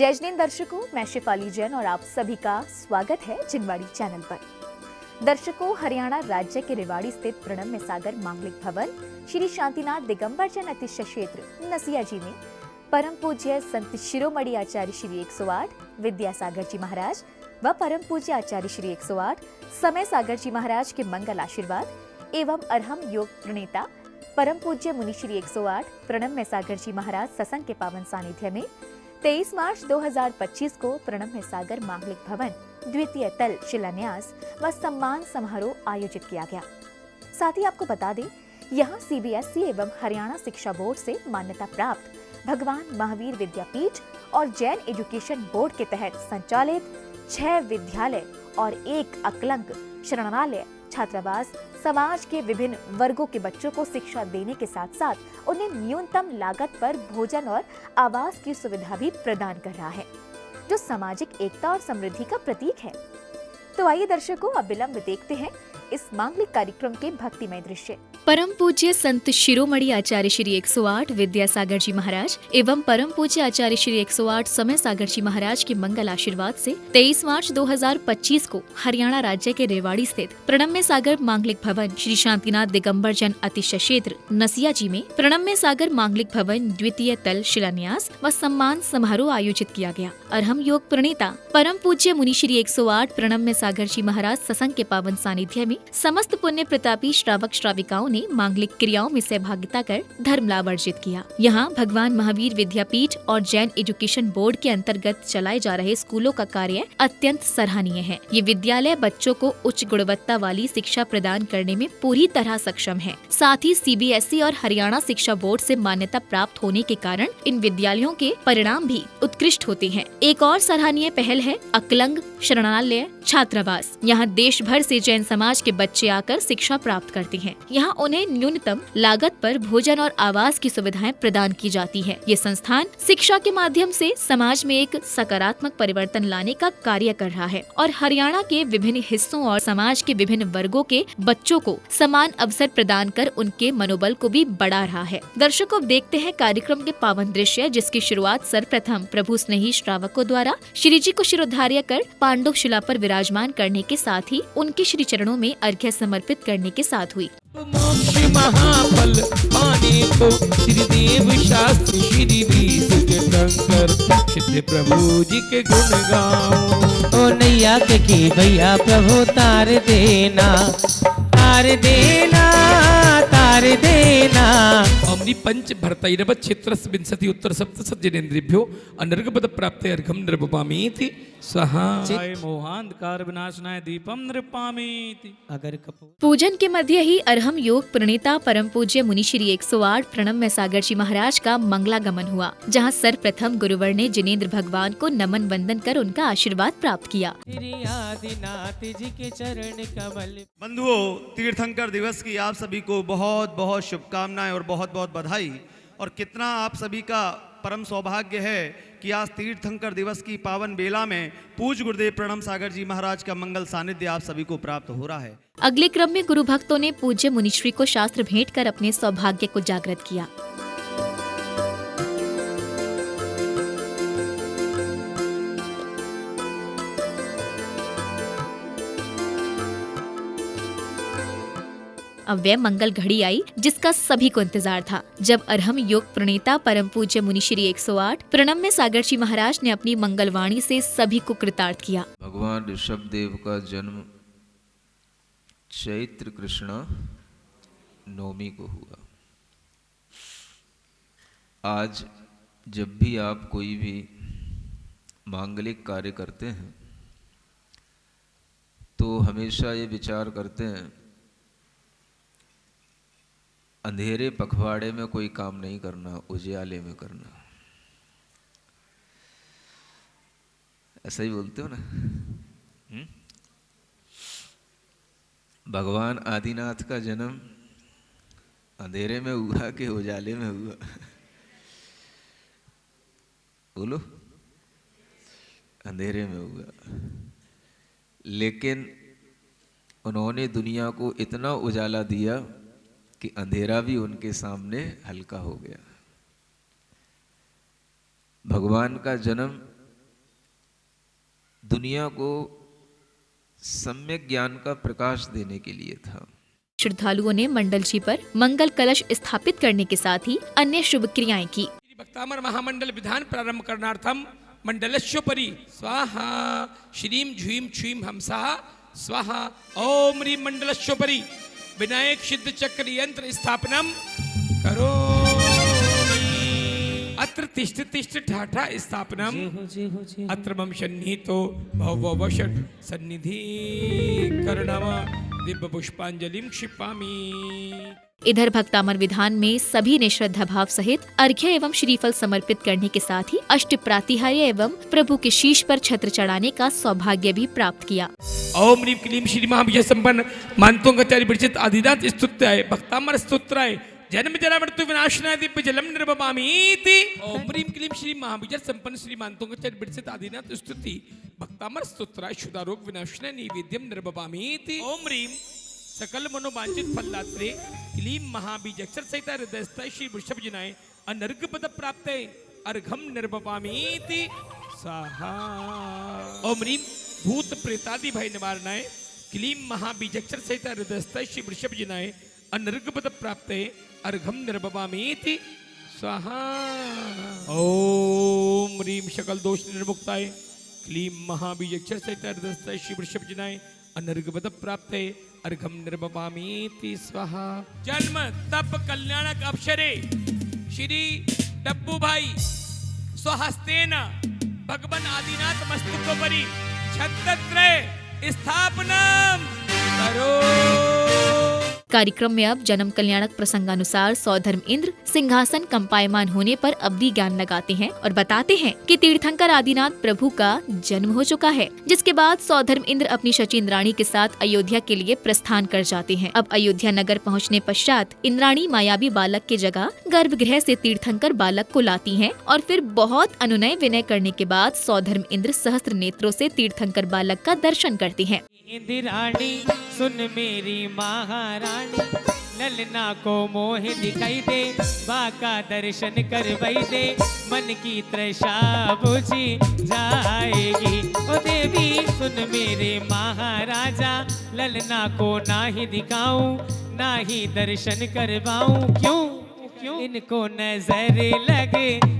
जय जिनेंद्र दर्शकों, मैं शिफाली जैन और आप सभी का स्वागत है जिनवाड़ी चैनल पर। दर्शकों, हरियाणा राज्य के रेवाड़ी स्थित प्रणम्य सागर मांगलिक भवन श्री शांतिनाथ दिगंबर जैन अतिशय क्षेत्र नसिया जी में परम पूज्य संत शिरोमणि आचार्य श्री 108 विद्यासागर जी महाराज व परम पूज्य आचार्य श्री 108 समय सागर जी महाराज के मंगल आशीर्वाद एवं अरहम योग प्रणेता परम पूज्य मुनि श्री 108 प्रणम्य सागर जी महाराज सत्संग के पावन सानिध्य में 23 मार्च 2025 को प्रणम्य सागर मांगलिक भवन द्वितीय तल शिलान्यास व सम्मान समारोह आयोजित किया गया। साथ ही आपको बता दें, यहाँ सीबीएसई एवं हरियाणा शिक्षा बोर्ड से मान्यता प्राप्त भगवान महावीर विद्यापीठ और जैन एजुकेशन बोर्ड के तहत संचालित 6 विद्यालय और 1 अकलंग शरणालय छात्रावास समाज के विभिन्न वर्गों के बच्चों को शिक्षा देने के साथ साथ उन्हें न्यूनतम लागत पर भोजन और आवास की सुविधा भी प्रदान कर रहा है, जो सामाजिक एकता और समृद्धि का प्रतीक है। तो आइए दर्शकों, अब विलंब देखते हैं इस मांगलिक कार्यक्रम के भक्तिमय दृश्य। परम पूज्य संत शिरोमणि आचार्य श्री 108 विद्यासागर जी महाराज एवं परम पूज्य आचार्य श्री 108 समय सागर जी महाराज के मंगल आशीर्वाद से 23 मार्च 2025 को हरियाणा राज्य के रेवाड़ी स्थित प्रणम्य सागर मांगलिक भवन श्री शांतिनाथ दिगंबर जैन अतिशय क्षेत्र नसिया जी में प्रणम्य सागर मांगलिक भवन द्वितीय तल शिलान्यास व सम्मान समारोह आयोजित किया गया। अरहम योग प्रणेता परम पूज्य मुनि श्री 108 प्रणम्य सागर जी महाराज सत्संग के पावन सानिध्य में समस्त पुण्य प्रतापी श्रावक श्राविकाओं ने मांगलिक क्रियाओं में सहभागिता कर धर्म लाभ अर्जित किया। यहाँ भगवान महावीर विद्यापीठ और जैन एजुकेशन बोर्ड के अंतर्गत चलाए जा रहे स्कूलों का कार्य अत्यंत सराहनीय है। ये विद्यालय बच्चों को उच्च गुणवत्ता वाली शिक्षा प्रदान करने में पूरी तरह सक्षम है। साथ ही सीबीएसई और हरियाणा शिक्षा बोर्ड से मान्यता प्राप्त होने के कारण इन विद्यालयों के परिणाम भी उत्कृष्ट होते हैं। एक और सराहनीय पहल है अकलंग शरणालय छात्रावास। यहाँ देश भर से जैन समाज के बच्चे आकर शिक्षा प्राप्त करते हैं। यहाँ उन्हें न्यूनतम लागत पर भोजन और आवास की सुविधाएं प्रदान की जाती है। ये संस्थान शिक्षा के माध्यम से समाज में एक सकारात्मक परिवर्तन लाने का कार्य कर रहा है और हरियाणा के विभिन्न हिस्सों और समाज के विभिन्न वर्गों के बच्चों को समान अवसर प्रदान कर उनके मनोबल को भी बढ़ा रहा है। दर्शकों, देखते हैं कार्यक्रम के पावन दृश्य, जिसकी शुरुआत सर्वप्रथम प्रभु स्नेही श्रावकों द्वारा श्री जी को शिरोधार्य कर पांडव शिला पर विराजमान करने के साथ ही उनके श्री चरणों में अर्घ्य समर्पित करने के साथ हुई। मोक्ष महाफल पाने को श्रीदेव शास्त्र श्री तीर्थंकर सिद्ध प्रभु जी के गुण गाओ। ओ नैया के भैया प्रभु तार देना तार देना तार देना। अम्नि पंच भरतैरव क्षेत्रस्य विंशति उत्तर सप्तशत जनेन्द्रिभ्यो अनर्गपद प्राप्ते अर्घम नृपामीति स्वाहा। मोहांधकार विनाशनाय दीपम नृपामीति। अगर कपूर पूजन के मध्य ही अरहम योग प्रणेता परम पूज्य मुनि श्री 108 प्रणम्य सागर जी महाराज का मंगलागमन हुआ, जहां सर्वप्रथम गुरुवर ने जिनेंद्र भगवान को नमन वंदन कर उनका आशीर्वाद प्राप्त किया। आदिनाथ जी के चरण कमल। बंधुओं, तीर्थंकर दिवस की आप सभी को बहुत बहुत शुभकामनाएं और बहुत बहुत बधाई। और कितना आप सभी का परम सौभाग्य है कि आज तीर्थंकर दिवस की पावन बेला में पूज्य गुरुदेव प्रणम सागर जी महाराज का मंगल सानिध्य आप सभी को प्राप्त हो रहा है। अगले क्रम में गुरु भक्तों ने पूज्य मुनिश्री को शास्त्र भेंट कर अपने सौभाग्य को जागृत किया। अब वह मंगल घड़ी आई जिसका सभी को इंतजार था, जब अरहम योग प्रणेता परम पूज्य मुनि श्री 108 प्रणम्य सागर जी महाराज ने अपनी मंगलवाणी से सभी को कृतार्थ किया। भगवान ऋषभ देव का जन्म चैत्र कृष्ण नवमी को हुआ। आज जब भी आप कोई भी मांगलिक कार्य करते हैं तो हमेशा ये विचार करते हैं, अंधेरे पखवाड़े में कोई काम नहीं करना, उजियाले में करना। ऐसा ही बोलते हो ना। भगवान आदिनाथ का जन्म अंधेरे में हुआ कि उजाले में हुआ? बोलो, अंधेरे में हुआ। लेकिन उन्होंने दुनिया को इतना उजाला दिया कि अंधेरा भी उनके सामने हल्का हो गया। भगवान का जन्म दुनिया को सम्यक ज्ञान का प्रकाश देने के लिए था। श्रद्धालुओं ने मंडल जी पर मंगल कलश स्थापित करने के साथ ही अन्य शुभ क्रियाएं की। भक्तामर महामंडल विधान प्रारंभ करणार्थम मंडलस्योपरि स्वाहा श्रीम झ्वीम छ्वीम हमसा स्वाहा ओम ह्रीं मंडलस्योपरि विनायक सिद्ध चक्र यंत्र स्थापनम करोमि। अत्र तिष्ठ तिष्ठ ठाठा स्थापनम अत्र मम सन्निहितो भववशट सन्निधि करणम दिव्य पुष्पांजलिं क्षिपामि। इधर भक्तामर विधान में सभी ने श्रद्धा भाव सहित अर्घ्य एवं श्रीफल समर्पित करने के साथ ही अष्ट प्रातिहार्य एवं प्रभु के शीश पर छत्र चढ़ाने का सौभाग्य भी प्राप्त किया। ओम ह्रीं क्लीं श्री महाविजय संपन्न मानतोंगाचार्य विरचित आदिनाथ स्तुत्याय भक्तामर स्तोत्राय जन्म जरा मृत्यु विनाशनाय दिव्य जलम निर्वपामीति। ओम ह्रीं क्लीं श्री महाविजय संपन्न श्री मानतोंगाचार्य विरचित आदिनाथ स्तुति भक्तामर स्तोत्राय शुदारोग विनाशनाय नैवेद्यम निर्वपामीति। ओम ह्रीं सकल मनोवांछित फलदात्रे क्लीं महाबीजक्षर सहित हृदयस्थ श्री वृषभ जिनाय अनर्घ पद प्राप्त अर्घम निर्वपामीति स्वाहा। ओम ह्रीं भूत प्रेतादि भय निवारणाय क्लीं महाबीजक्षर सहित हृदयस्थ श्री वृषभ जिनाय अनर्घ पद प्राप्त अर्घम निर्वपामीति स्वाहा। ओम ह्रीं सकल दोष निर्मुक्ताय क्लीं महाबीजक्षर सहित हृदयस्थ श्री वृषभ जिनाय अनर्घपद प्राप्त अर्घम निर्वपामीति स्वाहा। जन्म तप कल्याणक अवसरे श्री डब्बू भाई स्वहस्तेन भगवान आदिनाथ मस्तकोपरि छत्रत्रय स्थापनम करो। कार्यक्रम में अब जन्म कल्याणक प्रसंगानुसार सौधर्म इंद्र सिंहासन कंपायमान होने पर अवधि ज्ञान लगाते हैं और बताते हैं कि तीर्थंकर आदिनाथ प्रभु का जन्म हो चुका है। जिसके बाद सौधर्म इंद्र अपनी शची इंद्राणी के साथ अयोध्या के लिए प्रस्थान कर जाते हैं। अब अयोध्या नगर पहुंचने पश्चात इंद्राणी मायावी बालक की जगह गर्भगृह से तीर्थंकर बालक को लाती हैं और फिर बहुत अनुनय विनय करने के बाद सौधर्म इंद्र सहस्त्र नेत्रों से तीर्थंकर बालक का दर्शन करते हैं। इंद्राणी सुन मेरी महारानी, ललना को मोह दिखाई दे, बाका दर्शन करवाई दे, मन की तृषा बुझी जाएगी। ओ देवी सुन मेरे महाराजा, ललना को ना ही दिखाऊं ना ही दर्शन करवाऊं, क्यों क्यों इनको नजर लग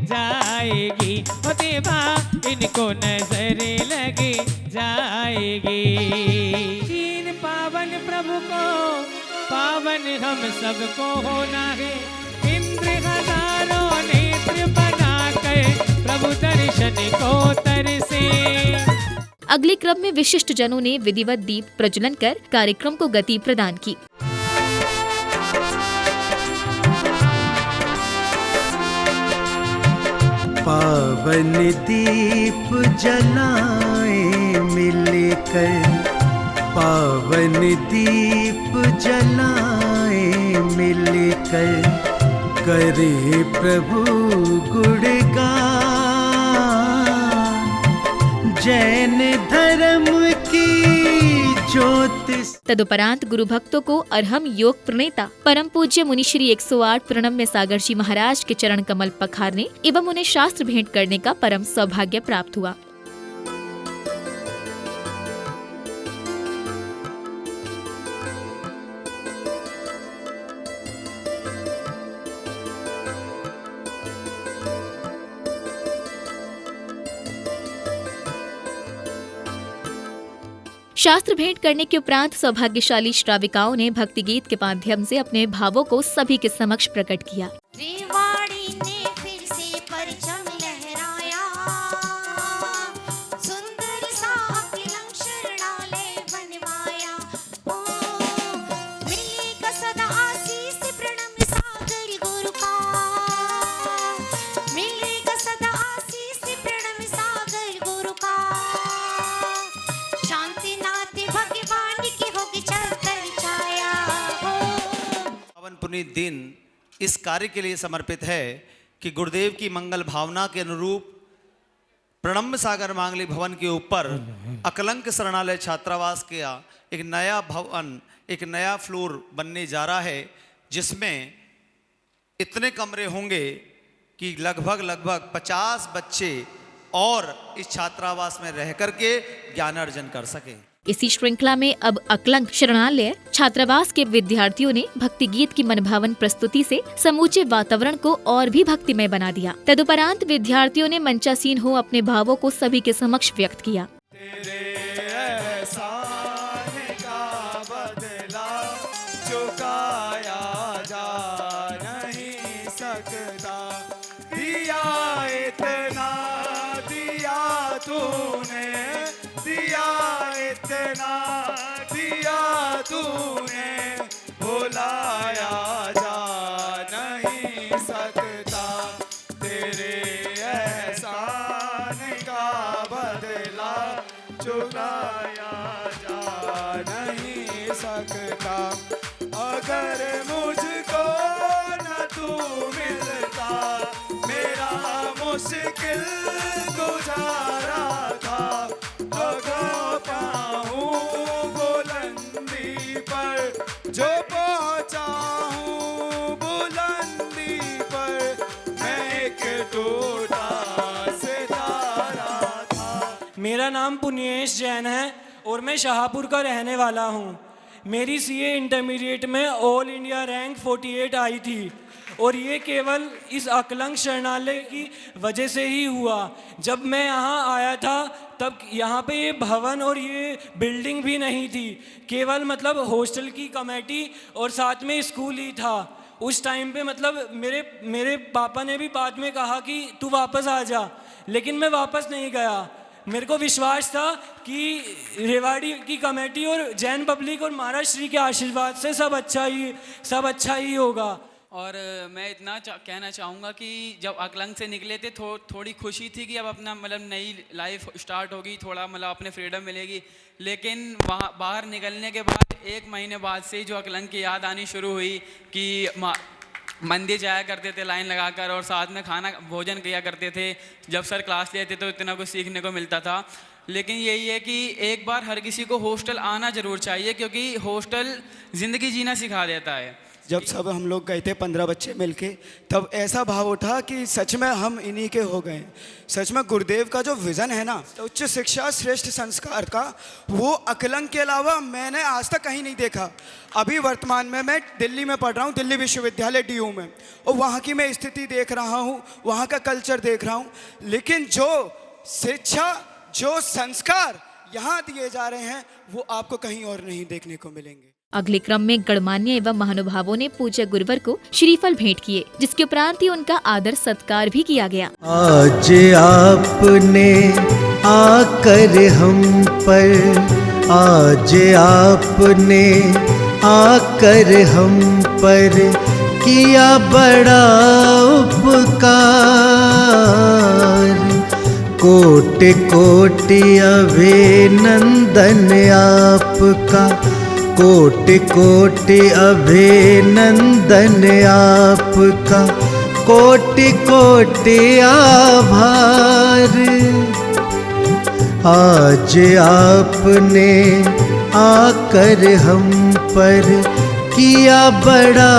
जाएगी। ओ देवा इनको नजर लग जाएगी। तीन पावन प्रभु को पावन हम सबको होना है, इंद्र हजारों नेत्र बनाकर प्रभु दर्शन को तरसे। अगले क्रम में विशिष्ट जनों ने विधिवत दीप प्रज्वलन कर कार्यक्रम को गति प्रदान की। पावन दीप जलाए मिलकर, पावन दीप जलाए मिलकर, करे प्रभु गुणगान, जैन धर्म की ज्योति। तदुपरांत गुरु भक्तों को अरहम योग प्रणेता परम पूज्य मुनि श्री 108 प्रणम्य सागर जी महाराज के चरण कमल पखारने एवं उन्हें शास्त्र भेंट करने का परम सौभाग्य प्राप्त हुआ। शास्त्र भेंट करने के उपरांत सौभाग्यशाली श्राविकाओं ने भक्ति गीत के माध्यम से अपने भावों को सभी के समक्ष प्रकट किया। रेवाड़ी ने फिर से परचम लहराया, सुंदर सा अकिलंग शरणालय बनवाया। ओ मिलेगा सदा आशीष प्रणम सागर गुरु का, मिलेगा सदा आशीष प्रणम सागर गुरु का। शांति नाते भगवान की होगी चलकर छाया। पावन पुनीत दिन इस कार्य के लिए समर्पित है कि गुरुदेव की मंगल भावना के अनुरूप प्रणम्य सागर मांगलिक भवन के ऊपर अकलंक शरणालय छात्रावास का एक नया भवन, एक नया फ्लोर बनने जा रहा है, जिसमें इतने कमरे होंगे कि लगभग 50 बच्चे और इस छात्रावास में रह करके ज्ञान अर्जन कर सकें। इसी श्रृंखला में अब अकलंक शरणालय छात्रावास के विद्यार्थियों ने भक्ति गीत की मनभावन प्रस्तुति से समूचे वातावरण को और भी भक्तिमय बना दिया। तदुपरांत विद्यार्थियों ने मंचासीन हो अपने भावों को सभी के समक्ष व्यक्त किया। अगर मुझको न तू मिलता मेरा मुश्किल गुजारा था। अगर पाऊं बुलंदी पर जो पहुंचा हूँ बुलंदी पर मैं एक टूटा सितारा था। मेरा नाम पुण्येश जैन है और मैं शाहपुर का रहने वाला हूँ। मेरी सीए इंटरमीडिएट में ऑल इंडिया रैंक 48 आई थी और ये केवल इस अकलंक शरणालय की वजह से ही हुआ। जब मैं यहाँ आया था तब यहाँ पे ये भवन और ये बिल्डिंग भी नहीं थी, केवल मतलब हॉस्टल की कमेटी और साथ में स्कूल ही था। उस टाइम पे मतलब मेरे पापा ने भी बाद में कहा कि तू वापस आ जा, लेकिन मैं वापस नहीं गया। मेरे को विश्वास था कि रेवाड़ी की कमेटी और जैन पब्लिक और महाराज श्री के आशीर्वाद से सब अच्छा ही होगा। और मैं इतना कहना चाहूँगा कि जब अकलंक से निकले थे थोड़ी खुशी थी कि अब अपना मतलब नई लाइफ स्टार्ट होगी, थोड़ा मतलब अपने फ्रीडम मिलेगी। लेकिन वहाँ बाहर निकलने के बाद 1 महीने बाद से जो अकलंक की याद आनी शुरू हुई कि मंदिर जाया करते थे लाइन लगाकर और साथ में खाना भोजन किया करते थे। जब सर क्लास लेते तो इतना कुछ सीखने को मिलता था। लेकिन यही है कि एक बार हर किसी को हॉस्टल आना ज़रूर चाहिए, क्योंकि हॉस्टल ज़िंदगी जीना सिखा देता है। जब सब हम लोग गए थे 15 बच्चे मिलके, तब ऐसा भाव उठा कि सच में हम इन्हीं के हो गए। सच में गुरुदेव का जो विज़न है ना, तो उच्च शिक्षा श्रेष्ठ संस्कार का, वो अकलंक के अलावा मैंने आज तक कहीं नहीं देखा। अभी वर्तमान में मैं दिल्ली में पढ़ रहा हूँ, दिल्ली विश्वविद्यालय DU में, और वहाँ की मैं स्थिति देख रहा हूँ, वहाँ का कल्चर देख रहा हूँ। लेकिन जो शिक्षा, जो संस्कार यहाँ दिए जा रहे हैं, वो आपको कहीं और नहीं देखने को मिलेंगे। अगले क्रम में गणमान्य एवं महानुभावों ने पूज्य गुरुवर को श्रीफल भेंट किए, जिसके उपरांत ही उनका आदर सत्कार भी किया गया। आज आपने आकर हम पर, आज आपने आकर हम पर किया बड़ा उपकार। कोटि कोटि अभिनंदन आपका, कोटि कोटि अभिनंदन आपका, कोटि कोटि आभार। आज आपने आकर हम पर किया बड़ा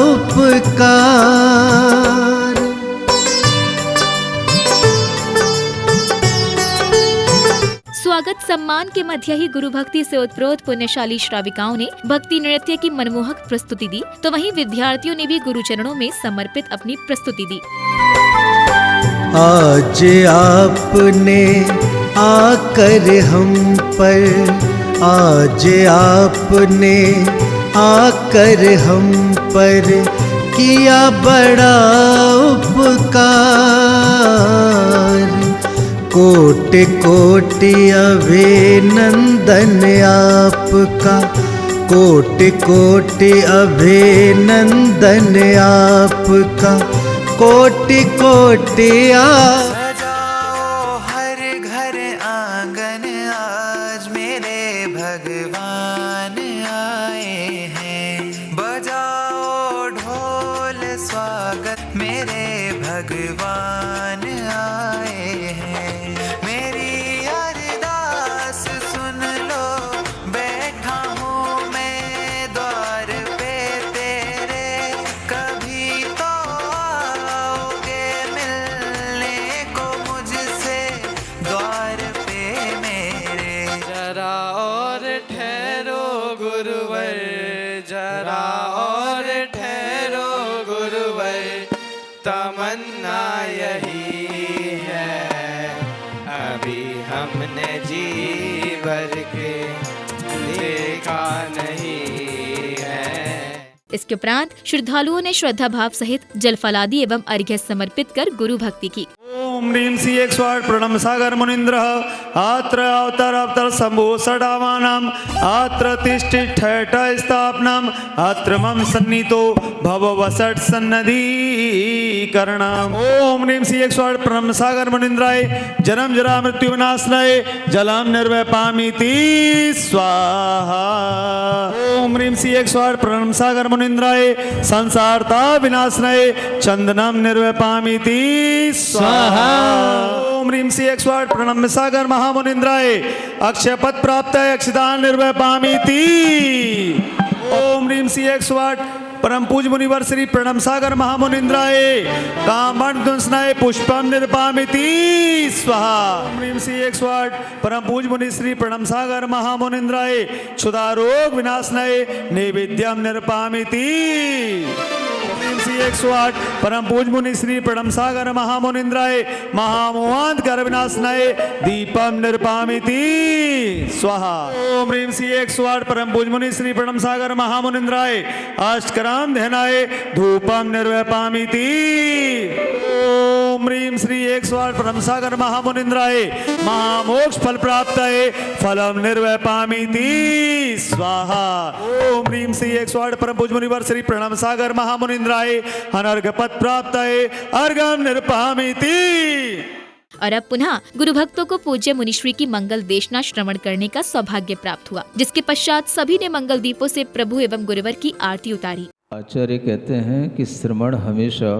उपकार। स्वागत सम्मान के मध्य ही गुरु भक्ति से उत्प्रोत पुण्यशाली श्राविकाओं ने भक्ति नृत्य की मनमोहक प्रस्तुति दी, तो वहीं विद्यार्थियों ने भी गुरुचरणों में समर्पित अपनी प्रस्तुति दी। आज आपने आकर हम पर, आज आपने आकर हम पर किया बड़ा उपकार। कोटि कोटि अभिनंदन आपका, कोटि कोटि अभिनंदन आपका, कोटि कोटि सजाओ हर घर आंगन, आज मेरे भगवान आए हैं। बजाओ ढोल स्वागत, मेरे भगवान आए हैं। मेरी अरदास सुन लो, बैठा हूँ मैं द्वार पे तेरे, कभी तो आओगे मिलने को मुझसे। जरा और ठहरो गुरुवर, तमन्ना यही है, अभी हमने जी भर के देखा नहीं है। इसके उपरांत श्रद्धालुओं ने श्रद्धा भाव सहित जलफलादि एवं अर्घ्य समर्पित कर गुरु भक्ति की। ओम ह्रीं श्री 108 प्रणम सागर मुनीन्द्र आत्र अवतर शंभो षडावानाम आत्र तिष्ठित ठठ स्थापनम आत्र मम सन्नितो भव वसट सन्नधि करणम। ओम ह्रीं श्री 108 प्रणम सागर मुनीन्द्राय जन्म जरा मृत्यु विनाशनाय जलम निर्वैपामीति स्वाहा। ओम ह्रीं श्री 108 प्रणम सागर मुनीन्द्राय संसारता विनाशनाय चंदनम निर्वैपामीति स्वाहा। ओम ह्रीं श्री 108 प्रणम्य सागर महामुनिन्द्राय अक्षय पद प्राप्त है अक्षदान निर्वैपामीति। ओम ह्रीं श्री 108 परम पूज मुनिवर श्री प्रणम सागर महामुनिन्द्राय कामण दुंसनाय पुष्पम निर्पामिति स्वाहा। ओम ह्रीं श्री 108 परम पूज मुनि श्री प्रणम सागर महामुनिन्द्राय क्षुधा रोग विनाशनाय नैवेद्यम निर्पामिति। श्री 108 परम पूज मुनि श्री प्रणम सागर महामुनिन्द्राय महामोहांत कर विनाशनाय दीपम निर्पामिति स्वाहा। ओम ह्रीं श्री 108 परम पूज मुनि श्री प्रणम सागर महामुनिन्द्राय अष्टकराम ध्यानाय धूपम निर्वैपामिति। ओम ह्रीं श्री 108 परम सागर महामुनिन्द्राय महामोक्ष फल प्राप्त है फलम निर्वैपामिति स्वाहा। ओम ह्रीं श्री 108 परम पूज मुनिवर श्री प्रणम सागर महामुनिन्द्राय अनर्घ पद प्राप्त है अर्घम निर्पामिति। और अब पुनः गुरु भक्तों को पूज्य मुनिश्री की मंगल देशना श्रवण करने का सौभाग्य प्राप्त हुआ, जिसके पश्चात सभी ने मंगल दीपों से प्रभु एवं गुरुवर की आरती उतारी। आचार्य कहते हैं कि श्रवण हमेशा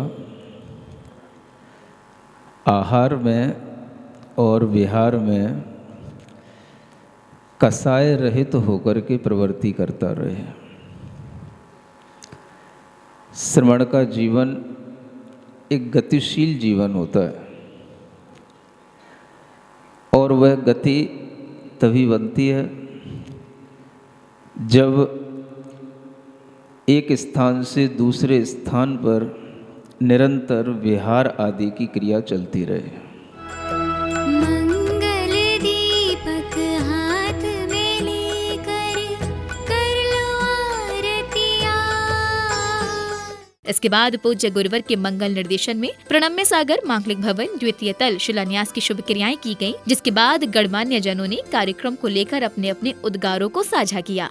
आहार में और विहार में कसाय रहित होकर के प्रवृत्ति करता रहे। श्रवण का जीवन एक गतिशील जीवन होता है और वह गति तभी बनती है जब एक स्थान से दूसरे स्थान पर निरंतर विहार आदि की क्रिया चलती रहे। मंगल दीपक हाथ में लेकर कर लो आरतियां। इसके बाद पूज्य गुरुवर के मंगल निर्देशन में प्रणम्य सागर मांगलिक भवन द्वितीय तल शिलान्यास की शुभ क्रियाएं की गयी, जिसके बाद गणमान्य जनों ने कार्यक्रम को लेकर अपने अपने उद्गारों को साझा किया।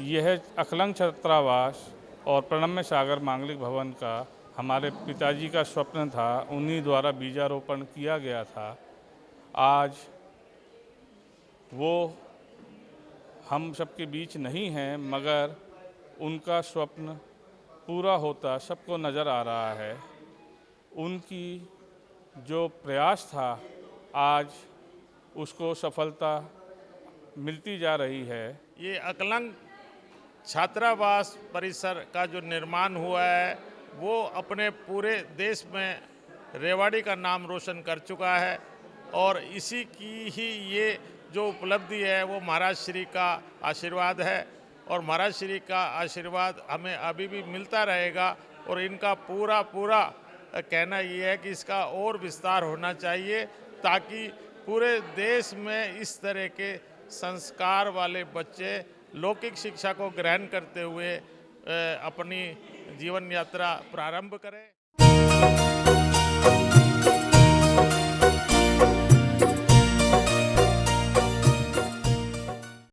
यह अकलंक छात्रावास और प्रणम्य सागर मांगलिक भवन का हमारे पिताजी का स्वप्न था, उन्हीं द्वारा बीजारोपण किया गया था। आज वो हम सबके बीच नहीं हैं, मगर उनका स्वप्न पूरा होता सबको नज़र आ रहा है। उनकी जो प्रयास था आज उसको सफलता मिलती जा रही है। ये अकलंक छात्रावास परिसर का जो निर्माण हुआ है वो अपने पूरे देश में रेवाड़ी का नाम रोशन कर चुका है और इसी की ही ये जो उपलब्धि है वो महाराज श्री का आशीर्वाद है और महाराज श्री का आशीर्वाद हमें अभी भी मिलता रहेगा और इनका पूरा कहना ये है कि इसका और विस्तार होना चाहिए ताकि पूरे देश में इस तरह के संस्कार वाले बच्चे लौकिक शिक्षा को ग्रहण करते हुए अपनी जीवन यात्रा प्रारंभ करें।